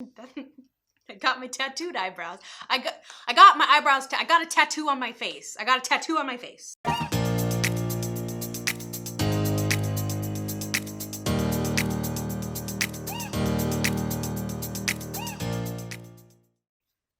I got my tattooed eyebrows. I got my eyebrows. I got a tattoo on my face. I got a tattoo on my face.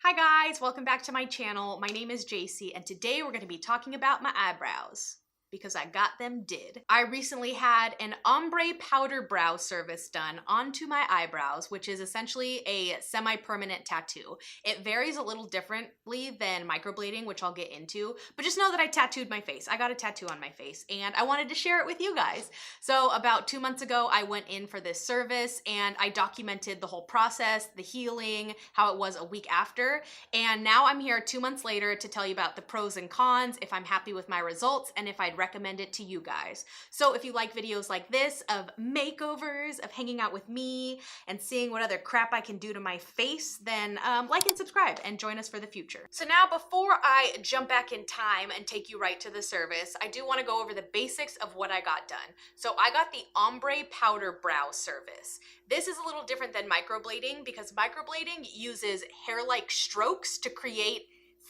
Hi guys, welcome back to my channel. My name is Catie, and today we're going to be talking about my eyebrows. Because I got them did. I recently had an ombre powder brow service done onto my eyebrows, which is essentially a semi-permanent tattoo. It varies a little differently than microblading, which I'll get into, but just know that I tattooed my face. I got a tattoo on my face and I wanted to share it with you guys. So about 2 months ago, I went in for this service and I documented the whole process, the healing, how it was a week after. And now I'm here 2 months later to tell you about the pros and cons, if I'm happy with my results, and if I'd recommend it to you guys. So if you like videos like this of makeovers, of hanging out with me and seeing what other crap I can do to my face, then like and subscribe and join us for the future. So now before I jump back in time and take you right to the service, I do want to go over the basics of what I got done. So I got the ombre powder brow service. This is a little different than microblading because microblading uses hair-like strokes to create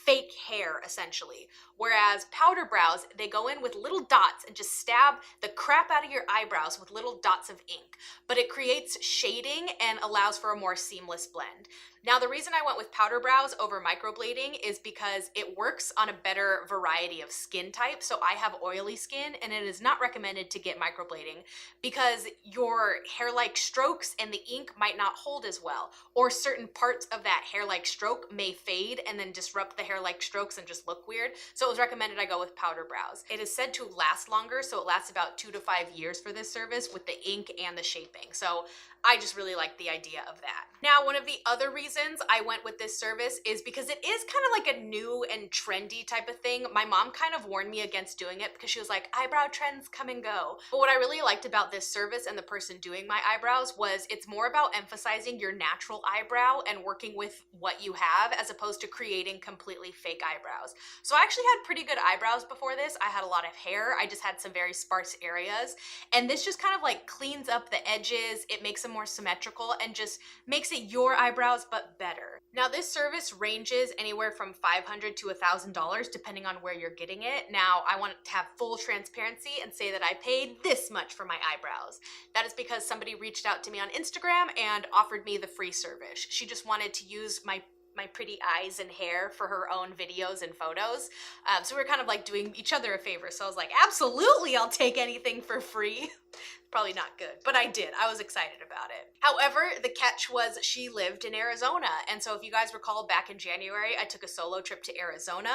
fake hair, essentially. Whereas powder brows, they go in with little dots and just stab the crap out of your eyebrows with little dots of ink. But it creates shading and allows for a more seamless blend. Now, the reason I went with powder brows over microblading is because it works on a better variety of skin types. So I have oily skin and it is not recommended to get microblading because your hair-like strokes and the ink might not hold as well, or certain parts of that hair-like stroke may fade and then disrupt the hair-like strokes and just look weird. So it was recommended I go with powder brows. It is said to last longer, so it lasts about 2 to 5 years for this service with the ink and the shaping. So I just really like the idea of that. Now, one of the other reasons I went with this service is because it is kind of like a new and trendy type of thing. My mom kind of warned me against doing it because she was like, eyebrow trends come and go. But what I really liked about this service and the person doing my eyebrows was it's more about emphasizing your natural eyebrow and working with what you have as opposed to creating completely fake eyebrows. So I actually had pretty good eyebrows before this. I had a lot of hair. I just had some very sparse areas. And this just kind of like cleans up the edges. It makes them more symmetrical and just makes it your eyebrows but better. Now, this service ranges anywhere from $500 to $1,000 depending on where you're getting it. Now, I want to have full transparency and say that I paid this much for my eyebrows. That is because somebody reached out to me on Instagram and offered me the free service. She just wanted to use my pretty eyes and hair for her own videos and photos. So we're kind of like doing each other a favor. So I was like, absolutely, I'll take anything for free. Probably not good, but I did. I was excited about it. However, the catch was she lived in Arizona. And so if you guys recall, back in January, I took a solo trip to Arizona.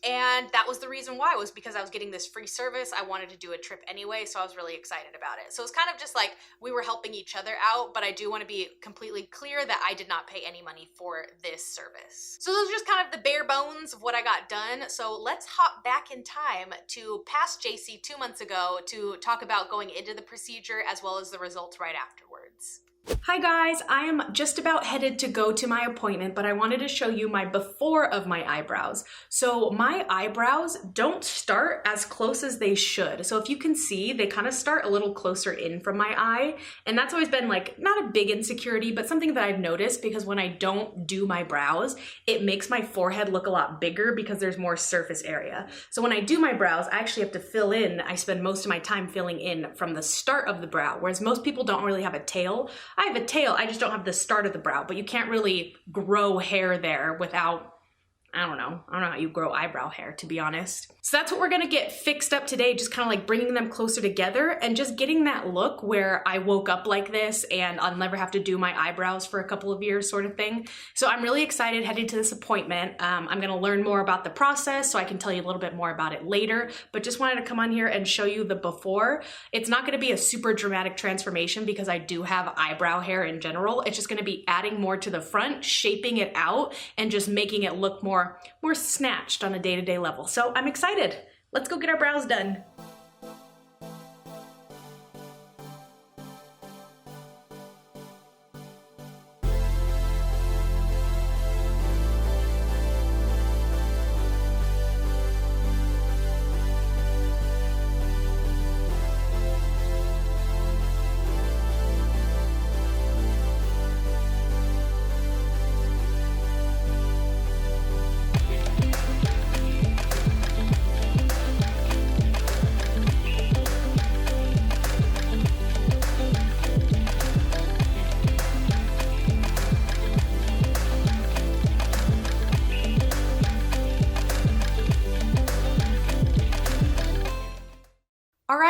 And that was the reason why, was because I was getting this free service. I wanted to do a trip anyway, so I was really excited about it. So it's kind of just like we were helping each other out, but I do want to be completely clear that I did not pay any money for this service. So those are just kind of the bare bones of what I got done. So let's hop back in time to past Catie 2 months ago to talk about going into the procedure as well as the results right afterwards. Hi guys, I am just about headed to go to my appointment, but I wanted to show you my before of my eyebrows. So my eyebrows don't start as close as they should. So if you can see, they kind of start a little closer in from my eye. And that's always been like, not a big insecurity, but something that I've noticed because when I don't do my brows, it makes my forehead look a lot bigger because there's more surface area. So when I do my brows, I actually have to fill in. I spend most of my time filling in from the start of the brow, whereas most people don't really have a tail. I have a tail, I just don't have the start of the brow, but you can't really grow hair there without, I don't know how you grow eyebrow hair, to be honest. So that's what we're gonna get fixed up today, just kind of like bringing them closer together and just getting that look where I woke up like this and I'll never have to do my eyebrows for a couple of years sort of thing. So I'm really excited heading to this appointment. I'm gonna learn more about the process so I can tell you a little bit more about it later, but just wanted to come on here and show you the before. It's not gonna be a super dramatic transformation because I do have eyebrow hair in general. It's just gonna be adding more to the front, shaping it out, and just making it look more snatched on a day-to-day level. So I'm excited. Let's go get our brows done.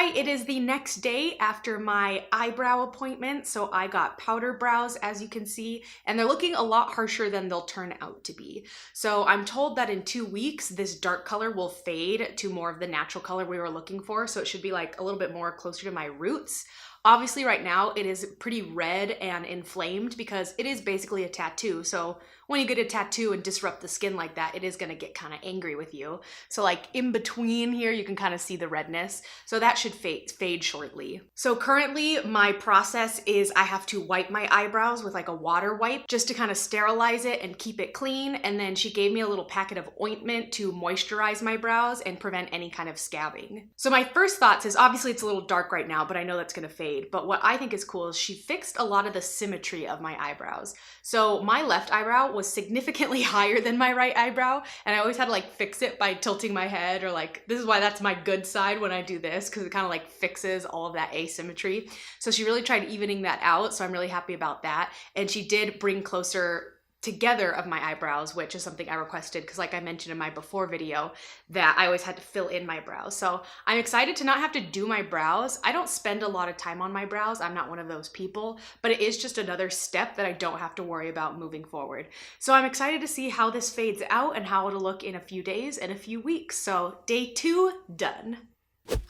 Hi, it is the next day after my eyebrow appointment, so I got powder brows, as you can see, and they're looking a lot harsher than they'll turn out to be. So I'm told that in 2 weeks, this dark color will fade to more of the natural color we were looking for, so it should be like a little bit more closer to my roots. Obviously right now it is pretty red and inflamed because it is basically a tattoo. So when you get a tattoo and disrupt the skin like that, it is gonna get kind of angry with you. So like in between here, you can kind of see the redness. So that should fade shortly. So currently my process is I have to wipe my eyebrows with like a water wipe just to kind of sterilize it and keep it clean. And then she gave me a little packet of ointment to moisturize my brows and prevent any kind of scabbing. So my first thoughts is obviously it's a little dark right now, but I know that's gonna fade. But what I think is cool is she fixed a lot of the symmetry of my eyebrows. So my left eyebrow was significantly higher than my right eyebrow, and I always had to like fix it by tilting my head, or like, this is why that's my good side when I do this, because it kind of like fixes all of that asymmetry. So she really tried evening that out, so I'm really happy about that. And she did bring closer together of my eyebrows, which is something I requested because like I mentioned in my before video that I always had to fill in my brows. So I'm excited to not have to do my brows. I don't spend a lot of time on my brows. I'm not one of those people, but it is just another step that I don't have to worry about moving forward. So I'm excited to see how this fades out and how it'll look in a few days and a few weeks. So day 2 done.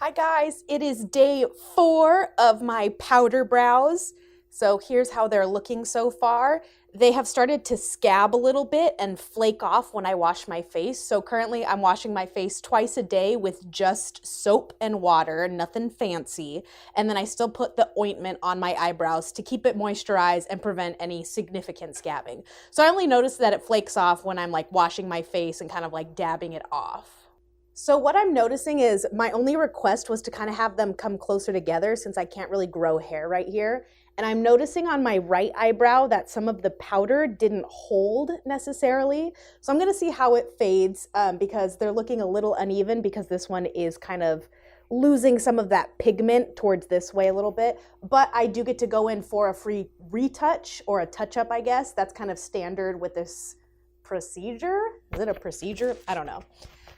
Hi guys, it is day 4 of my powder brows. So here's how they're looking so far. They have started to scab a little bit and flake off when I wash my face. So currently I'm washing my face twice a day with just soap and water, nothing fancy. And then I still put the ointment on my eyebrows to keep it moisturized and prevent any significant scabbing. So I only notice that it flakes off when I'm like washing my face and kind of like dabbing it off. So what I'm noticing is my only request was to kind of have them come closer together since I can't really grow hair right here. And I'm noticing on my right eyebrow that some of the powder didn't hold necessarily. So I'm gonna see how it fades because they're looking a little uneven because this one is kind of losing some of that pigment towards this way a little bit. But I do get to go in for a free retouch or a touch-up, I guess. That's kind of standard with this procedure. Is it a procedure? I don't know.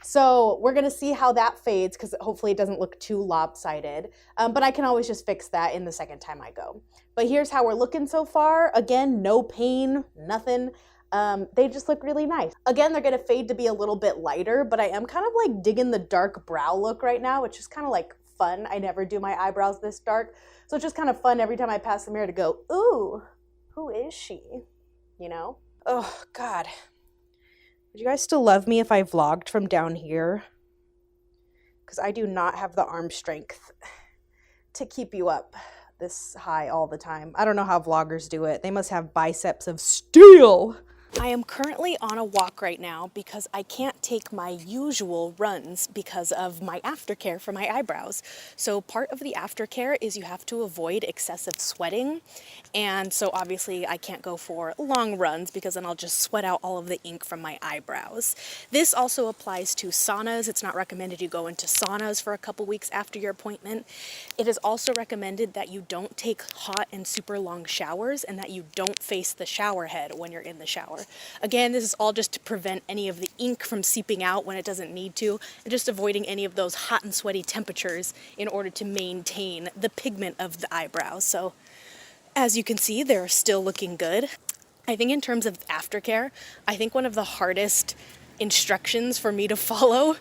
So we're gonna see how that fades because hopefully it doesn't look too lopsided, but I can always just fix that in the second time I go. But here's how we're looking so far. Again, no pain, nothing. They just look really nice. Again, they're gonna fade to be a little bit lighter, but I am kind of like digging the dark brow look right now, which is kind of like fun. I never do my eyebrows this dark. So it's just kind of fun every time I pass the mirror to go, ooh, who is she? You know? Oh God. Would you guys still love me if I vlogged from down here? Because I do not have the arm strength to keep you up this high all the time. I don't know how vloggers do it. They must have biceps of steel. I am currently on a walk right now because I can't take my usual runs because of my aftercare for my eyebrows. So part of the aftercare is you have to avoid excessive sweating. And so obviously I can't go for long runs because then I'll just sweat out all of the ink from my eyebrows. This also applies to saunas. It's not recommended you go into saunas for a couple weeks after your appointment. It is also recommended that you don't take hot and super long showers and that you don't face the shower head when you're in the shower. Again, this is all just to prevent any of the ink from seeping out when it doesn't need to, and just avoiding any of those hot and sweaty temperatures in order to maintain the pigment of the eyebrows. So as you can see, they're still looking good. I think in terms of aftercare, I think one of the hardest instructions for me to follow,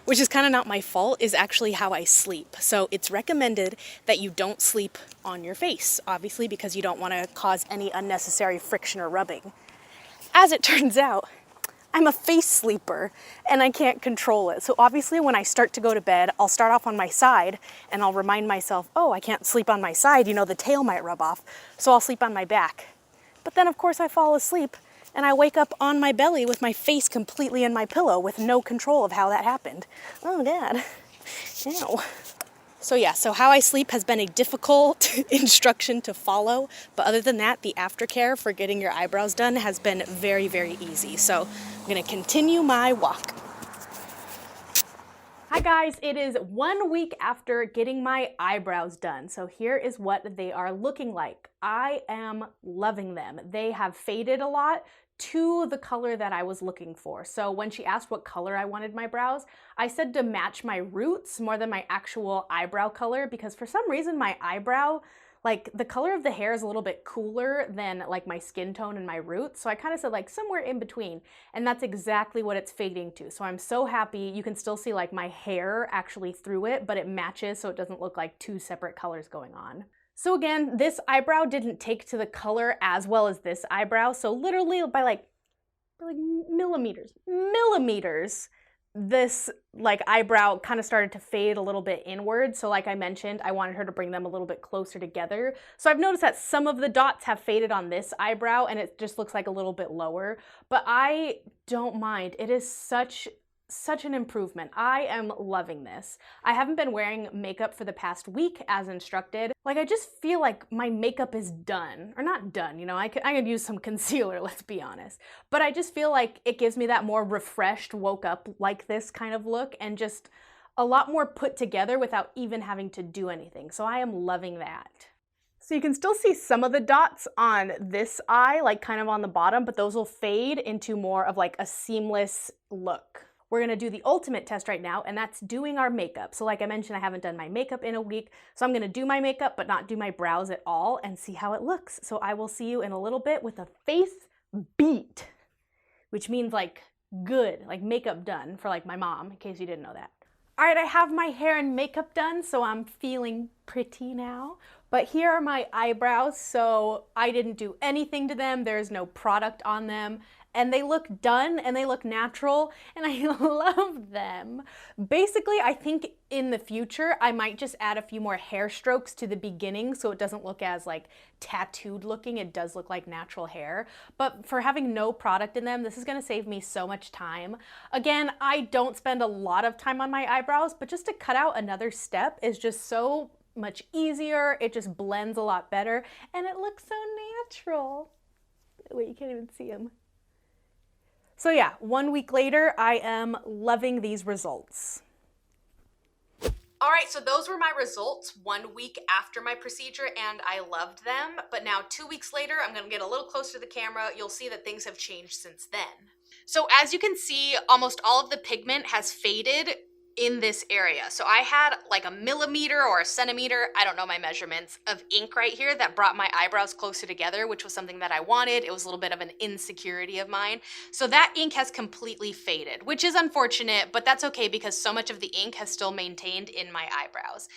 which is kind of not my fault, is actually how I sleep. So it's recommended that you don't sleep on your face, obviously, because you don't want to cause any unnecessary friction or rubbing. As it turns out, I'm a face sleeper and I can't control it. So obviously when I start to go to bed, I'll start off on my side and I'll remind myself, oh, I can't sleep on my side, you know, the tail might rub off. So I'll sleep on my back. But then of course I fall asleep and I wake up on my belly with my face completely in my pillow with no control of how that happened. Oh God, ew. So yeah, so how I sleep has been a difficult instruction to follow, but other than that, the aftercare for getting your eyebrows done has been very, very easy. So I'm gonna continue my walk. Hi guys, it is 1 week after getting my eyebrows done. So here is what they are looking like. I am loving them. They have faded a lot to the color that I was looking for. So when she asked what color I wanted my brows, I said to match my roots more than my actual eyebrow color, because for some reason my eyebrow, like the color of the hair is a little bit cooler than like my skin tone and my roots. So I kind of said like somewhere in between, and that's exactly what it's fading to. So I'm so happy. You can still see like my hair actually through it, but it matches so it doesn't look like two separate colors going on. So again, this eyebrow didn't take to the color as well as this eyebrow. So literally by like millimeters, this like eyebrow kind of started to fade a little bit inward. So like I mentioned, I wanted her to bring them a little bit closer together. So I've noticed that some of the dots have faded on this eyebrow and it just looks like a little bit lower, but I don't mind. It is such an improvement. I am loving this. I haven't been wearing makeup for the past week as instructed. Like I just feel like my makeup is done, or not done, you know, I could use some concealer, let's be honest. But I just feel like it gives me that more refreshed, woke up like this kind of look, and just a lot more put together without even having to do anything. So I am loving that. So you can still see some of the dots on this eye, like kind of on the bottom, but those will fade into more of like a seamless look. We're gonna do the ultimate test right now, and that's doing our makeup. So like I mentioned, I haven't done my makeup in a week, so I'm gonna do my makeup but not do my brows at all and see how it looks. So I will see you in a little bit with a face beat, which means like good, like makeup done for like my mom, in case you didn't know that. All right, I have my hair and makeup done, so I'm feeling pretty now. But here are my eyebrows, so I didn't do anything to them. There's no product on them. And they look done and they look natural and I love them. Basically, I think in the future, I might just add a few more hair strokes to the beginning so it doesn't look as like tattooed looking. It does look like natural hair. But for having no product in them, this is gonna save me so much time. Again, I don't spend a lot of time on my eyebrows, but just to cut out another step is just so much easier. It just blends a lot better and it looks so natural. Wait, you can't even see them. So yeah, 1 week later, I am loving these results. All right, so those were my results 1 week after my procedure, and I loved them. But now 2 weeks later, I'm gonna get a little closer to the camera. You'll see that things have changed since then. So as you can see, almost all of the pigment has faded in this area. So I had like a millimeter or a centimeter, I don't know my measurements, of ink right here that brought my eyebrows closer together, which was something that I wanted. It was a little bit of an insecurity of mine. So that ink has completely faded, which is unfortunate, but that's okay because so much of the ink has still maintained in my eyebrows.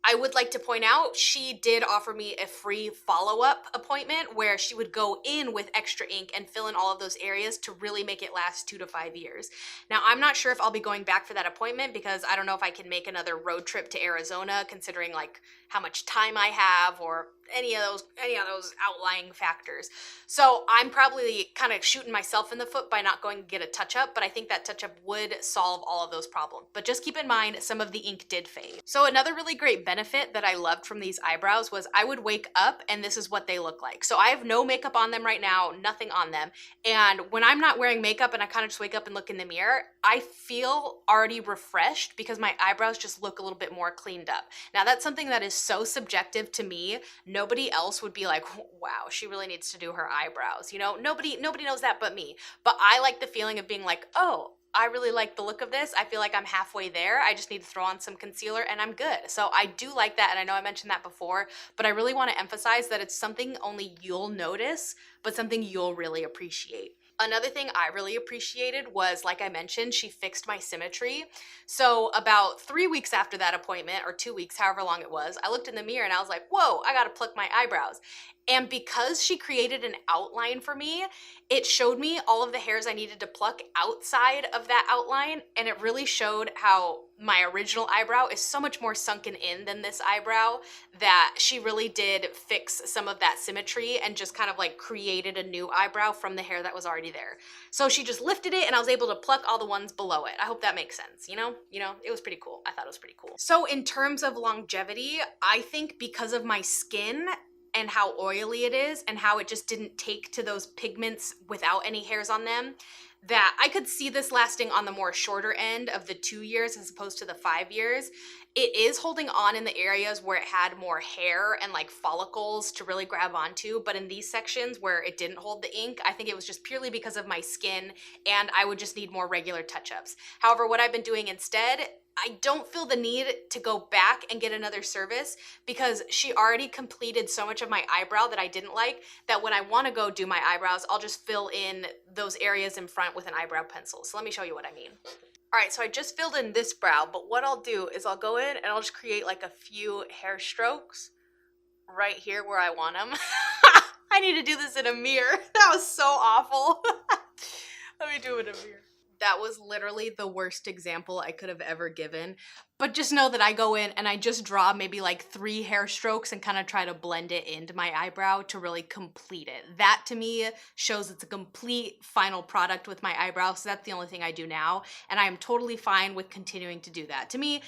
I would like to point out, she did offer me a free follow-up appointment where she would go in with extra ink and fill in all of those areas to really make it last 2 to 5 years. Now, I'm not sure if I'll be going back for that appointment because I don't know if I can make another road trip to Arizona considering like how much time I have or any of those outlying factors. So I'm probably kind of shooting myself in the foot by not going to get a touch-up, but I think that touch-up would solve all of those problems. But just keep in mind, some of the ink did fade. So another really great benefit that I loved from these eyebrows was I would wake up and this is what they look like. So I have no makeup on them right now, nothing on them. And when I'm not wearing makeup and I kind of just wake up and look in the mirror, I feel already refreshed because my eyebrows just look a little bit more cleaned up. Now that's something that is so subjective to me. Nobody else would be like, wow, she really needs to do her eyebrows. You know, nobody knows that but me. But I like the feeling of being like, oh, I really like the look of this. I feel like I'm halfway there. I just need to throw on some concealer and I'm good. So I do like that, and I know I mentioned that before, but I really want to emphasize that it's something only you'll notice, but something you'll really appreciate. Another thing I really appreciated was, like I mentioned, she fixed my symmetry. So about 3 weeks after that appointment, or 2 weeks, however long it was, I looked in the mirror and I was like, whoa, I gotta pluck my eyebrows. And because she created an outline for me, it showed me all of the hairs I needed to pluck outside of that outline, and it really showed how my original eyebrow is so much more sunken in than this eyebrow, that she really did fix some of that symmetry and just kind of like created a new eyebrow from the hair that was already there. So she just lifted it and I was able to pluck all the ones below it. I hope that makes sense, you know, it was pretty cool. I thought it was pretty cool. So in terms of longevity, I think because of my skin and how oily it is and how it just didn't take to those pigments without any hairs on them, that I could see this lasting on the more shorter end of the 2 years as opposed to the 5 years. It is holding on in the areas where it had more hair and like follicles to really grab onto, but in these sections where it didn't hold the ink, I think it was just purely because of my skin and I would just need more regular touch-ups. However, what I've been doing instead, I don't feel the need to go back and get another service because she already completed so much of my eyebrow that I didn't like that when I want to go do my eyebrows, I'll just fill in those areas in front with an eyebrow pencil. So let me show you what I mean. All right, so I just filled in this brow, but what I'll do is I'll go in and I'll just create like a few hair strokes right here where I want them. I need to do this in a mirror. That was so awful. Let me do it in a mirror. That was literally the worst example I could have ever given. But just know that I go in and I just draw maybe like 3 hair strokes and kind of try to blend it into my eyebrow to really complete it. That to me shows it's a complete final product with my eyebrow. So that's the only thing I do now. And I am totally fine with continuing to do that. To me,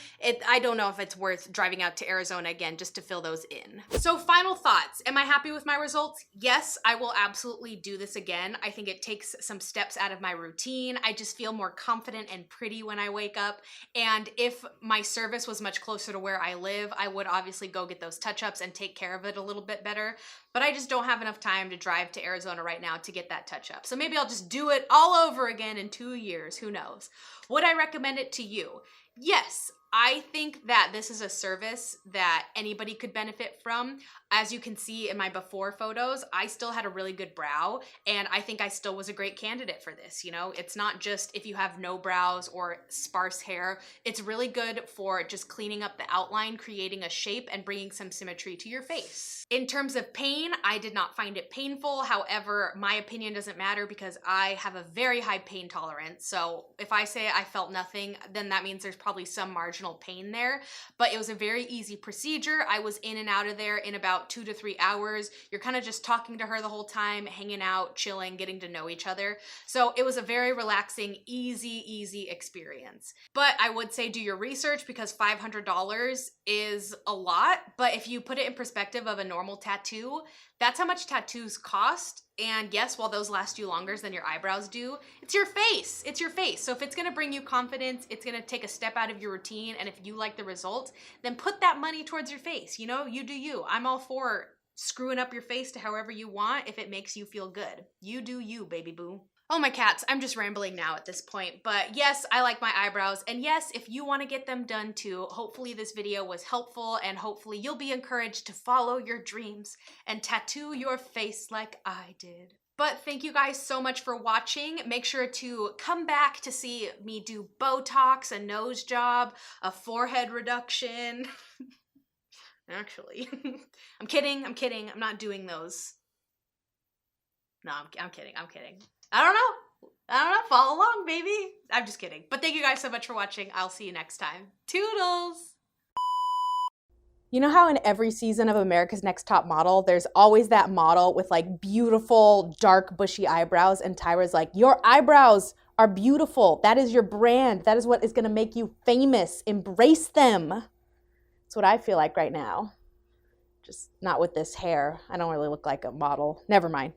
I don't know if it's worth driving out to Arizona again just to fill those in. So final thoughts. Am I happy with my results? Yes, I will absolutely do this again. I think it takes some steps out of my routine. I just feel more confident and pretty when I wake up. And if my service was much closer to where I live, I would obviously go get those touch-ups and take care of it a little bit better. But I just don't have enough time to drive to Arizona right now to get that touch-up. So maybe I'll just do it all over again in 2 years. Who knows? Would I recommend it to you? Yes. I think that this is a service that anybody could benefit from. As you can see in my before photos, I still had a really good brow and I think I still was a great candidate for this. You know, it's not just if you have no brows or sparse hair. It's really good for just cleaning up the outline, creating a shape and bringing some symmetry to your face. In terms of pain, I did not find it painful. However, my opinion doesn't matter because I have a very high pain tolerance. So if I say I felt nothing, then that means there's probably some marginal pain there, but it was a very easy procedure. I was in and out of there in about 2 to 3 hours. You're kind of just talking to her the whole time, hanging out, chilling, getting to know each other. So it was a very relaxing, easy experience. But I would say do your research because $500 is a lot, but if you put it in perspective of a normal tattoo, that's how much tattoos cost. And yes, while those last you longer than your eyebrows do, it's your face. It's your face. So if it's gonna bring you confidence, it's gonna take a step out of your routine. And if you like the results, then put that money towards your face. You know, you do you. I'm all for screwing up your face to however you want if it makes you feel good. You do you, baby boo. Oh my cats, I'm just rambling now at this point, but yes, I like my eyebrows, and yes, if you want to get them done too, hopefully this video was helpful, and hopefully you'll be encouraged to follow your dreams and tattoo your face like I did. But thank you guys so much for watching. Make sure to come back to see me do Botox, a nose job, a forehead reduction. Actually, I'm kidding, I'm not doing those. No, I'm kidding. I don't know, follow along, baby. I'm just kidding. But thank you guys so much for watching. I'll see you next time. Toodles! You know how in every season of America's Next Top Model, there's always that model with like beautiful, dark, bushy eyebrows, and Tyra's like, your eyebrows are beautiful. That is your brand. That is what is gonna make you famous. Embrace them. That's what I feel like right now. Just not with this hair. I don't really look like a model. Never mind.